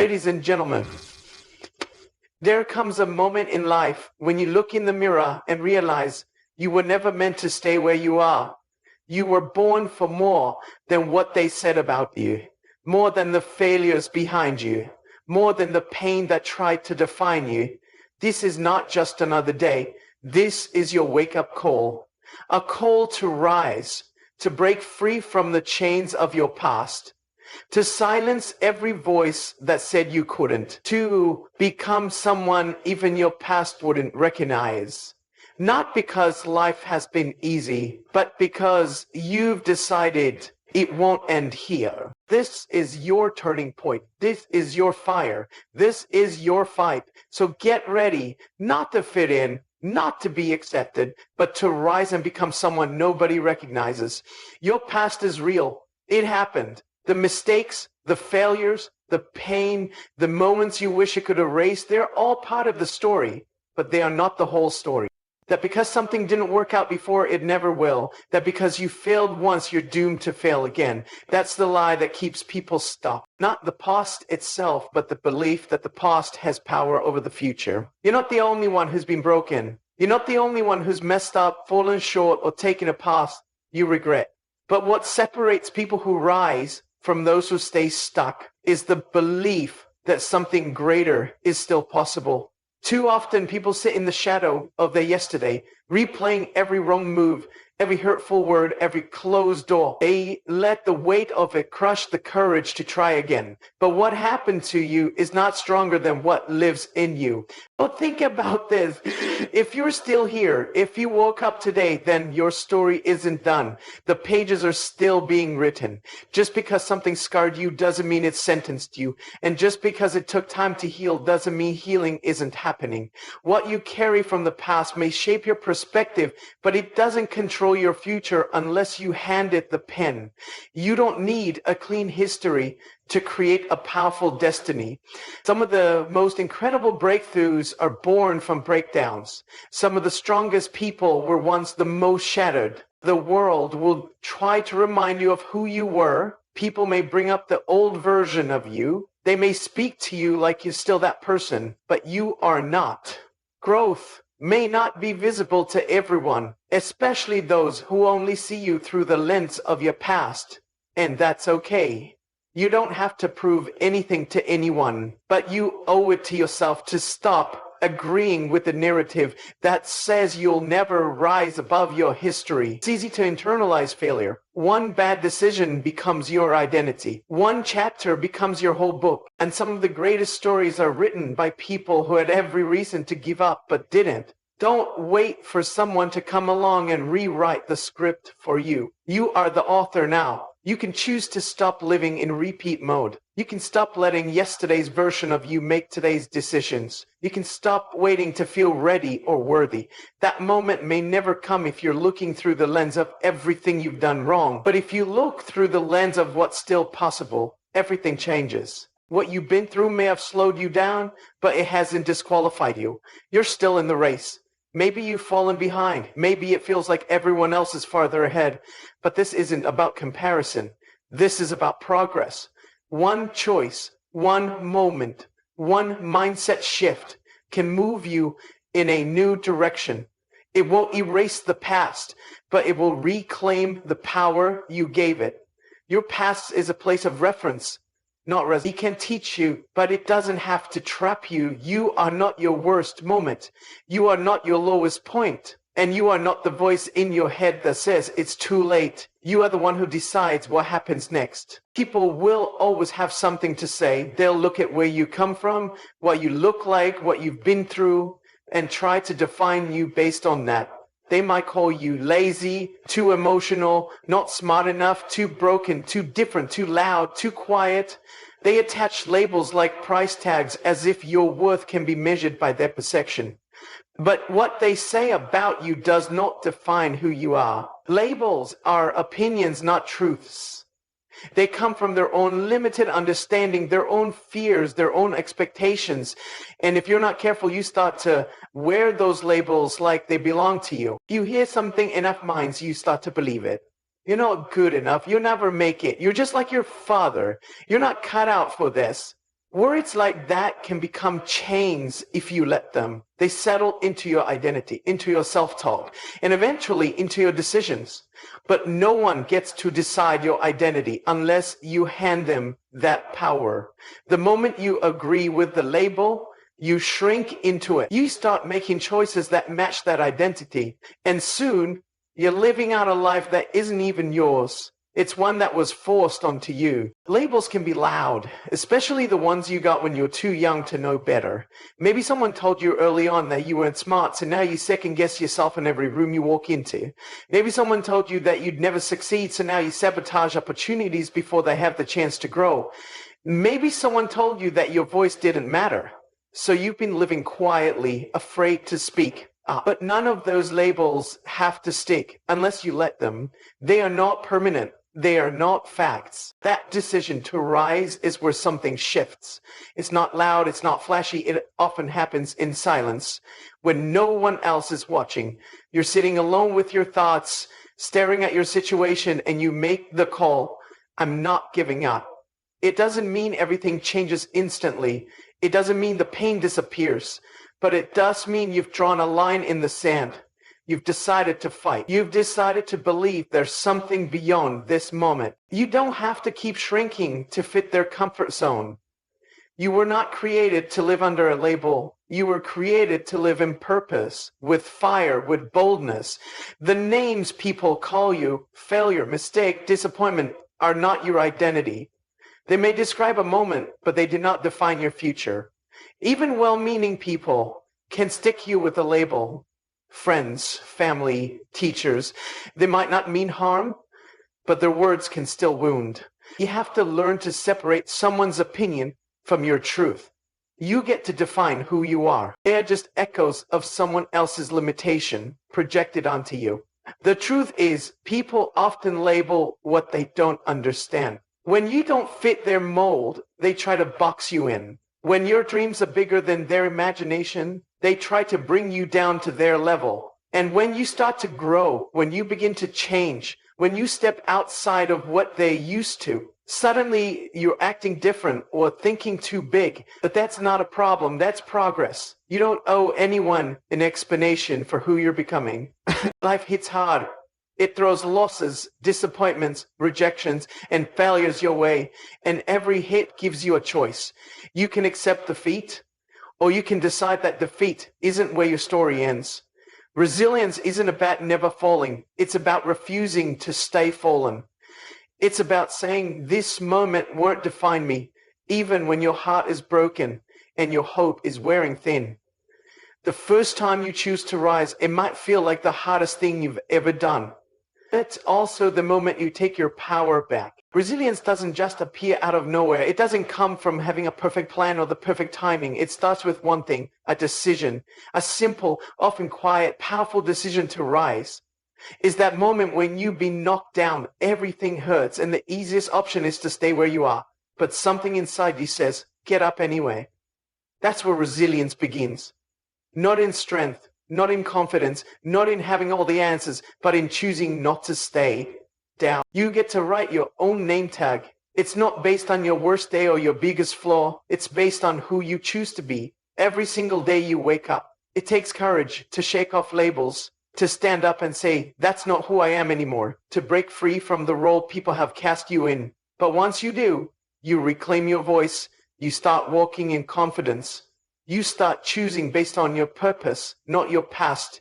Ladies and gentlemen, there comes a moment in life when you look in the mirror and realize you were never meant to stay where you are. You were born for more than what they said about you, more than the failures behind you, more than the pain that tried to define you. This is not just another day. This is your wake-up call, a call to rise, to break free from the chains of your past, to silence every voice that said you couldn't, to become someone even your past wouldn't recognize. Not because life has been easy, but because you've decided it won't end here. This is your turning point. This is your fire. This is your fight. So get ready not to fit in, not to be accepted, but to rise and become someone nobody recognizes. Your past is real. It happened. The mistakes, the failures, the pain, the moments you wish you could erase, they're all part of the story, but they are not the whole story. That because something didn't work out before, it never will. That because you failed once, you're doomed to fail again. That's the lie that keeps people stuck. Not the past itself, but the belief that the past has power over the future. You're not the only one who's been broken. You're not the only one who's messed up, fallen short, or taken a path you regret. But what separates people who rise from those who stay stuck is the belief that something greater is still possible. Too often people sit in the shadow of their yesterday, replaying every wrong move, every hurtful word, every closed door. They let the weight of it crush the courage to try again. But what happened to you is not stronger than what lives in you. But think about this. If you're still here, if you woke up today, then your story isn't done. The pages are still being written. Just because something scarred you doesn't mean it's sentenced you. And just because it took time to heal doesn't mean healing isn't happening. What you carry from the past may shape your perspective, but it doesn't control your future unless you hand it the pen. You don't need a clean history to create a powerful destiny. Some of the most incredible breakthroughs are born from breakdowns. Some of the strongest people were once the most shattered. The world will try to remind you of who you were. People may bring up the old version of you. They may speak to you like you're still that person, but you are not. Growth may not be visible to everyone, especially those who only see you through the lens of your past. And that's okay. You don't have to prove anything to anyone, but you owe it to yourself to stop agreeing with the narrative that says you'll never rise above your history. It's easy to internalize failure. One bad decision becomes your identity. One chapter becomes your whole book. And some of the greatest stories are written by people who had every reason to give up but didn't. Don't wait for someone to come along and rewrite the script for you. You are the author now. You can choose to stop living in repeat mode. You can stop letting yesterday's version of you make today's decisions. You can stop waiting to feel ready or worthy. That moment may never come if you're looking through the lens of everything you've done wrong. But if you look through the lens of what's still possible, everything changes. What you've been through may have slowed you down, but it hasn't disqualified you. You're still in the race. Maybe you've fallen behind. Maybe it feels like everyone else is farther ahead. But this isn't about comparison. This is about progress. One choice, one moment, one mindset shift can move you in a new direction. It won't erase the past, but it will reclaim the power you gave it. Your past is a place of reference, not it can teach you, but it doesn't have to trap you. You are not your worst moment. You are not your lowest point. And you are not the voice in your head that says it's too late. You are the one who decides what happens next. People will always have something to say. They'll look at where you come from, what you look like, what you've been through, and try to define you based on that. They might call you lazy, too emotional, not smart enough, too broken, too different, too loud, too quiet. They attach labels like price tags as if your worth can be measured by their perception. But what they say about you does not define who you are. Labels are opinions, not truths. They come from their own limited understanding, their own fears, their own expectations. And if you're not careful, you start to wear those labels like they belong to you. You hear something enough minds, you start to believe it. You're not good enough. You'll never make it. You're just like your father. You're not cut out for this. Words like that can become chains if you let them. They settle into your identity, into your self-talk, and eventually into your decisions. But no one gets to decide your identity unless you hand them that power. The moment you agree with the label, you shrink into it. You start making choices that match that identity, and soon you're living out a life that isn't even yours. It's one that was forced onto you. Labels can be loud, especially the ones you got when you were too young to know better. Maybe someone told you early on that you weren't smart, so now you second guess yourself in every room you walk into. Maybe someone told you that you'd never succeed, so now you sabotage opportunities before they have the chance to grow. Maybe someone told you that your voice didn't matter, so you've been living quietly, afraid to speak. But none of those labels have to stick unless you let them. They are not permanent. They are not facts. That decision to rise is where something shifts. It's not loud, it's not flashy, it often happens in silence. When no one else is watching, you're sitting alone with your thoughts, staring at your situation, and you make the call, I'm not giving up. It doesn't mean everything changes instantly. It doesn't mean the pain disappears. But it does mean you've drawn a line in the sand. You've decided to fight. You've decided to believe there's something beyond this moment. You don't have to keep shrinking to fit their comfort zone. You were not created to live under a label. You were created to live in purpose, with fire, with boldness. The names people call you, failure, mistake, disappointment, are not your identity. They may describe a moment, but they do not define your future. Even well-meaning people can stick you with a label. Friends, family, teachers, they might not mean harm, but their words can still wound. You have to learn to separate someone's opinion from your truth. You get to define who you are. They are just echoes of someone else's limitation projected onto you. The truth is, people often label what they don't understand. When you don't fit their mold, they try to box you in. When your dreams are bigger than their imagination, they try to bring you down to their level. And when you start to grow, when you begin to change, when you step outside of what they used to, suddenly you're acting different or thinking too big. But that's not a problem. That's progress. You don't owe anyone an explanation for who you're becoming. Life hits hard. It throws losses, disappointments, rejections, and failures your way, and every hit gives you a choice. You can accept defeat, or you can decide that defeat isn't where your story ends. Resilience isn't about never falling. It's about refusing to stay fallen. It's about saying, this moment won't define me, even when your heart is broken and your hope is wearing thin. The first time you choose to rise, it might feel like the hardest thing you've ever done. It's also the moment you take your power back. Resilience doesn't just appear out of nowhere. It doesn't come from having a perfect plan or the perfect timing. It starts with one thing, a decision. A simple, often quiet, powerful decision to rise. Is that moment when you've been knocked down, everything hurts, and the easiest option is to stay where you are. But something inside you says, get up anyway. That's where resilience begins. Not in strength, not in confidence, not in having all the answers, but in choosing not to stay down. You get to write your own name tag. It's not based on your worst day or your biggest flaw. It's based on who you choose to be. Every single day you wake up. It takes courage to shake off labels, to stand up and say, that's not who I am anymore, to break free from the role people have cast you in. But once you do, you reclaim your voice. You start walking in confidence. You start choosing based on your purpose, not your past.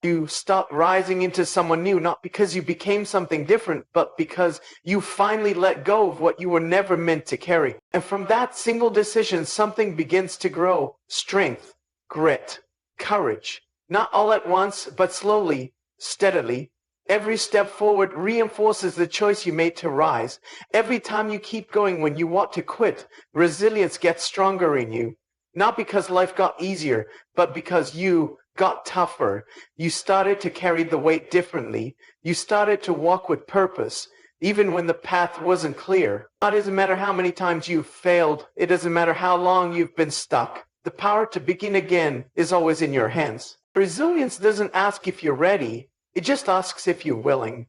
You start rising into someone new, not because you became something different, but because you finally let go of what you were never meant to carry. And from that single decision, something begins to grow. Strength, grit, courage. Not all at once, but slowly, steadily. Every step forward reinforces the choice you made to rise. Every time you keep going when you want to quit, resilience gets stronger in you. Not because life got easier, but because you got tougher. You started to carry the weight differently. You started to walk with purpose, even when the path wasn't clear. It doesn't matter how many times you've failed. It doesn't matter how long you've been stuck. The power to begin again is always in your hands. Resilience doesn't ask if you're ready. It just asks if you're willing.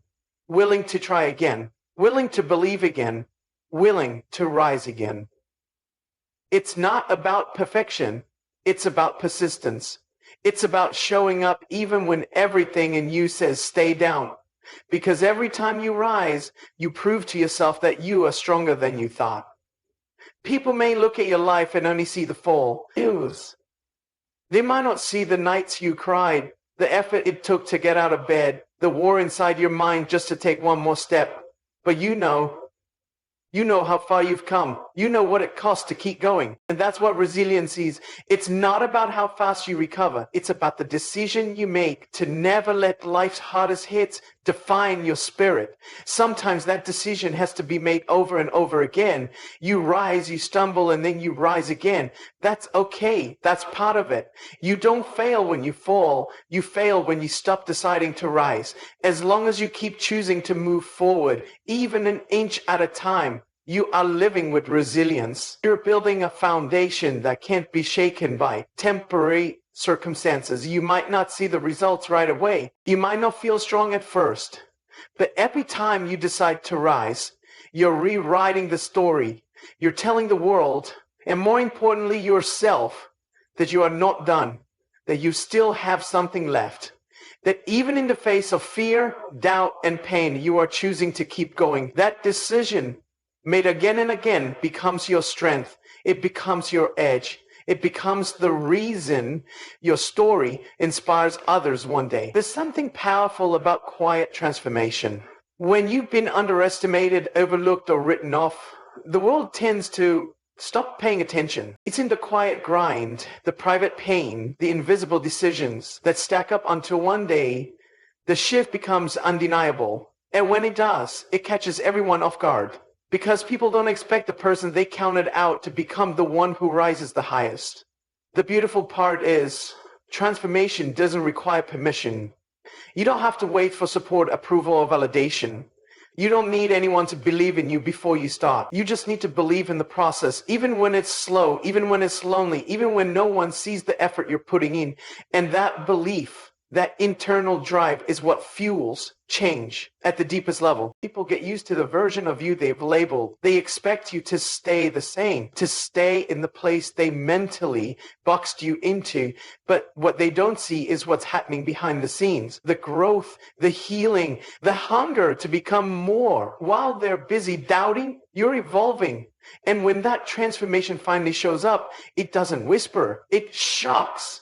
Willing to try again. Willing to believe again. Willing to rise again. It's not about perfection. It's about persistence. It's about showing up even when everything in you says stay down. Because every time you rise, you prove to yourself that you are stronger than you thought. People may look at your life and only see the fall. They might not see the nights you cried, the effort it took to get out of bed, the war inside your mind just to take one more step. But you know how far you've come. You know what it costs to keep going. And that's what resilience is. It's not about how fast you recover. It's about the decision you make to never let life's hardest hits define your spirit. Sometimes that decision has to be made over and over again. You rise, you stumble, and then you rise again. That's okay. That's part of it. You don't fail when you fall. You fail when you stop deciding to rise. As long as you keep choosing to move forward, even an inch at a time, you are living with resilience. You're building a foundation that can't be shaken by temporary circumstances. You might not see the results right away. You might not feel strong at first. But every time you decide to rise, you're rewriting the story. You're telling the world, and more importantly yourself, that you are not done, that you still have something left. That even in the face of fear, doubt, and pain, you are choosing to keep going. That decision, made again and again, becomes your strength. It becomes your edge. It becomes the reason your story inspires others one day. There's something powerful about quiet transformation. When you've been underestimated, overlooked, or written off, the world tends to stop paying attention. It's in the quiet grind, the private pain, the invisible decisions that stack up until one day the shift becomes undeniable. And when it does, it catches everyone off guard. Because people don't expect the person they counted out to become the one who rises the highest. The beautiful part is, transformation doesn't require permission. You don't have to wait for support, approval, or validation. You don't need anyone to believe in you before you start. You just need to believe in the process, even when it's slow, even when it's lonely, even when no one sees the effort you're putting in. And that belief, that internal drive is what fuels change at the deepest level. People get used to the version of you they've labeled. They expect you to stay the same, to stay in the place they mentally boxed you into. But what they don't see is what's happening behind the scenes. The growth, the healing, the hunger to become more. While they're busy doubting, you're evolving. And when that transformation finally shows up, it doesn't whisper, it shocks.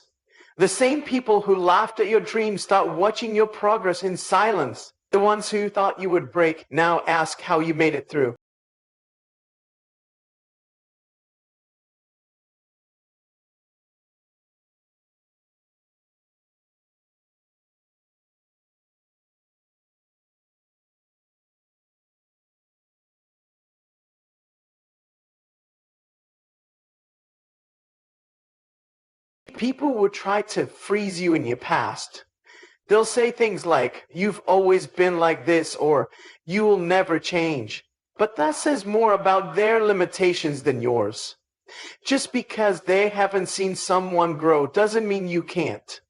The same people who laughed at your dreams start watching your progress in silence. The ones who thought you would break now ask how you made it through. People will try to freeze you in your past. They'll say things like, you've always been like this, or you will never change. But that says more about their limitations than yours. Just because they haven't seen someone grow doesn't mean you can't.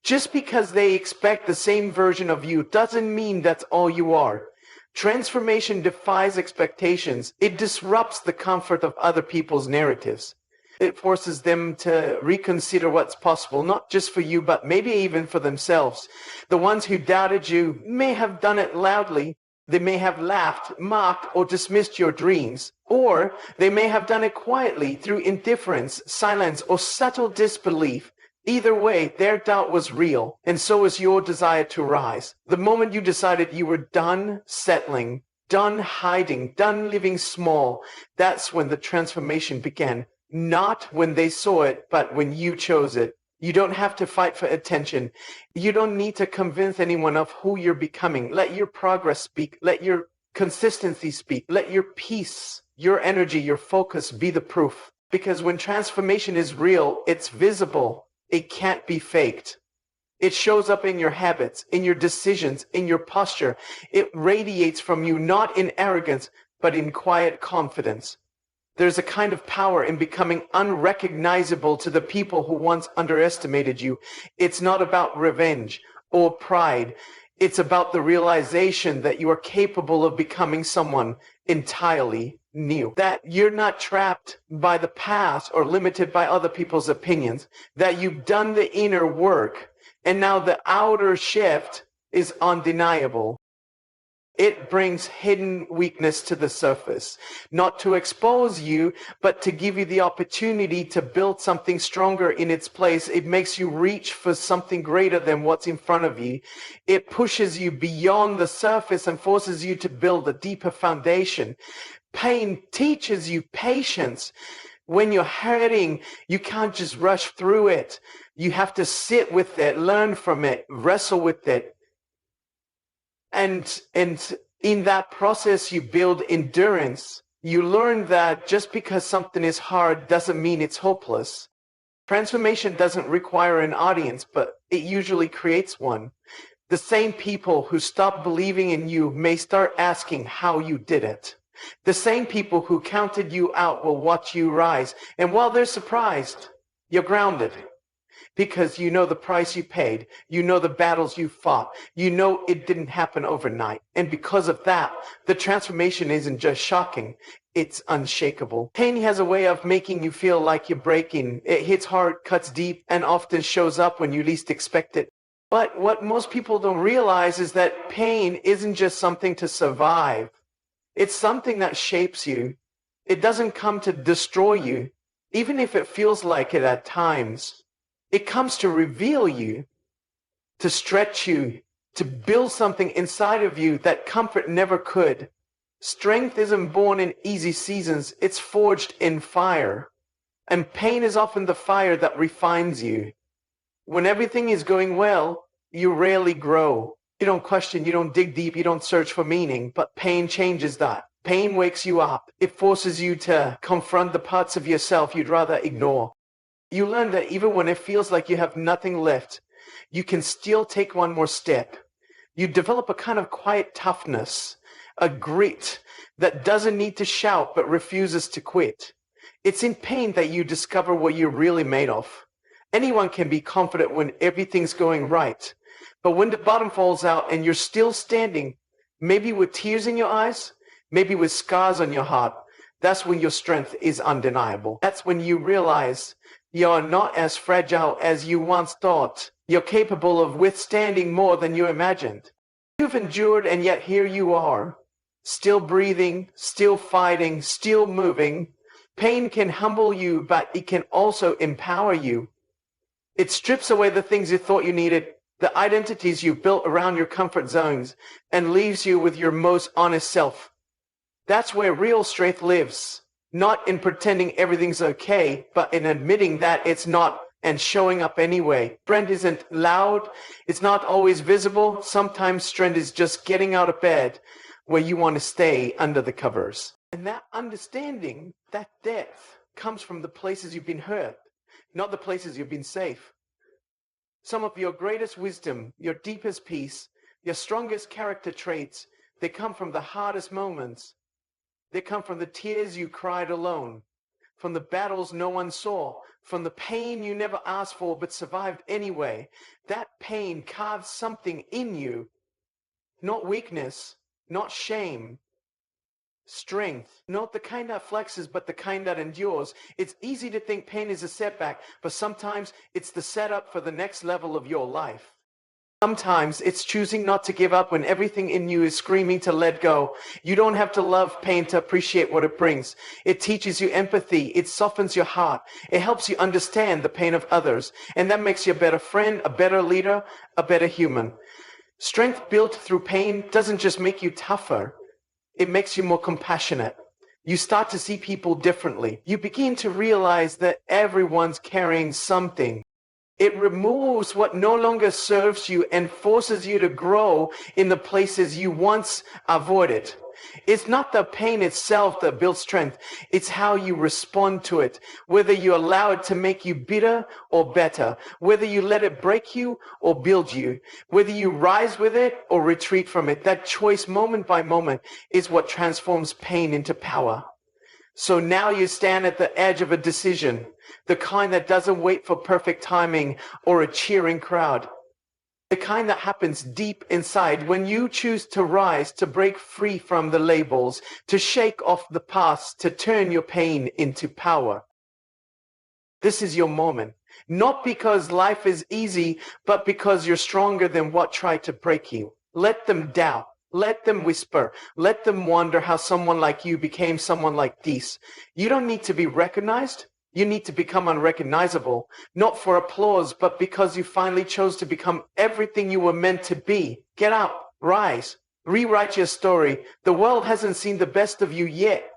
Just because they expect the same version of you doesn't mean that's all you are. Transformation defies expectations. It disrupts the comfort of other people's narratives. It forces them to reconsider what's possible, not just for you, but maybe even for themselves. The ones who doubted you may have done it loudly. They may have laughed, mocked, or dismissed your dreams. Or they may have done it quietly through indifference, silence, or subtle disbelief. Either way, their doubt was real, and so is your desire to rise. The moment you decided you were done settling, done hiding, done living small, that's when the transformation began. Not when they saw it, but when you chose it. You don't have to fight for attention. You don't need to convince anyone of who you're becoming. Let your progress speak. Let your consistency speak. Let your peace, your energy, your focus be the proof. Because when transformation is real, it's visible. It can't be faked. It shows up in your habits, in your decisions, in your posture. It radiates from you, not in arrogance, but in quiet confidence. There's a kind of power in becoming unrecognizable to the people who once underestimated you. It's not about revenge or pride. It's about the realization that you are capable of becoming someone entirely new. That you're not trapped by the past or limited by other people's opinions. That you've done the inner work and now the outer shift is undeniable. It brings hidden weakness to the surface, not to expose you, but to give you the opportunity to build something stronger in its place. It makes you reach for something greater than what's in front of you. It pushes you beyond the surface and forces you to build a deeper foundation. Pain teaches you patience. When you're hurting, you can't just rush through it. You have to sit with it, learn from it, wrestle with it. And in that process, you build endurance. You learn that just because something is hard doesn't mean it's hopeless. Transformation doesn't require an audience, but it usually creates one. The same people who stop believing in you may start asking how you did it. The same people who counted you out will watch you rise. And while they're surprised, you're grounded. Because you know the price you paid, you know the battles you fought, you know it didn't happen overnight. And because of that, the transformation isn't just shocking, it's unshakable. Pain has a way of making you feel like you're breaking. It hits hard, cuts deep, and often shows up when you least expect it. But what most people don't realize is that pain isn't just something to survive. It's something that shapes you. It doesn't come to destroy you, even if it feels like it at times. It comes to reveal you, to stretch you, to build something inside of you that comfort never could. Strength isn't born in easy seasons, it's forged in fire. And pain is often the fire that refines you. When everything is going well, you rarely grow. You don't question, you don't dig deep, you don't search for meaning, but pain changes that. Pain wakes you up. It forces you to confront the parts of yourself you'd rather ignore. You learn that even when it feels like you have nothing left, you can still take one more step. You develop a kind of quiet toughness, a grit that doesn't need to shout but refuses to quit. It's in pain that you discover what you're really made of. Anyone can be confident when everything's going right, but when the bottom falls out and you're still standing, maybe with tears in your eyes, maybe with scars on your heart, that's when your strength is undeniable. That's when you realize you're not as fragile as you once thought. You're capable of withstanding more than you imagined. You've endured, and yet here you are, still breathing, still fighting, still moving. Pain can humble you, but it can also empower you. It strips away the things you thought you needed, the identities you built around your comfort zones, and leaves you with your most honest self. That's where real strength lives. Not in pretending everything's okay, but in admitting that it's not and showing up anyway. Strength isn't loud. It's not always visible. Sometimes strength is just getting out of bed where you want to stay under the covers. And that understanding, that depth, comes from the places you've been hurt, not the places you've been safe. Some of your greatest wisdom, your deepest peace, your strongest character traits, they come from the hardest moments. They come from the tears you cried alone, from the battles no one saw, from the pain you never asked for but survived anyway. That pain carves something in you, not weakness, not shame, strength, not the kind that flexes but the kind that endures. It's easy to think pain is a setback, but sometimes it's the setup for the next level of your life. Sometimes it's choosing not to give up when everything in you is screaming to let go. You don't have to love pain to appreciate what it brings. It teaches you empathy. It softens your heart. It helps you understand the pain of others. And that makes you a better friend, a better leader, a better human. Strength built through pain doesn't just make you tougher. It makes you more compassionate. You start to see people differently. You begin to realize that everyone's carrying something. It removes what no longer serves you and forces you to grow in the places you once avoided. It's not the pain itself that builds strength. It's how you respond to it, whether you allow it to make you bitter or better, whether you let it break you or build you, whether you rise with it or retreat from it. That choice moment by moment is what transforms pain into power. So now you stand at the edge of a decision, the kind that doesn't wait for perfect timing or a cheering crowd. The kind that happens deep inside when you choose to rise, to break free from the labels, to shake off the past, to turn your pain into power. This is your moment. Not because life is easy, but because you're stronger than what tried to break you. Let them doubt. Let them whisper. Let them wonder how someone like you became someone like this. You don't need to be recognized. You need to become unrecognizable, not for applause, but because you finally chose to become everything you were meant to be. Get up, rise, rewrite your story. The world hasn't seen the best of you yet.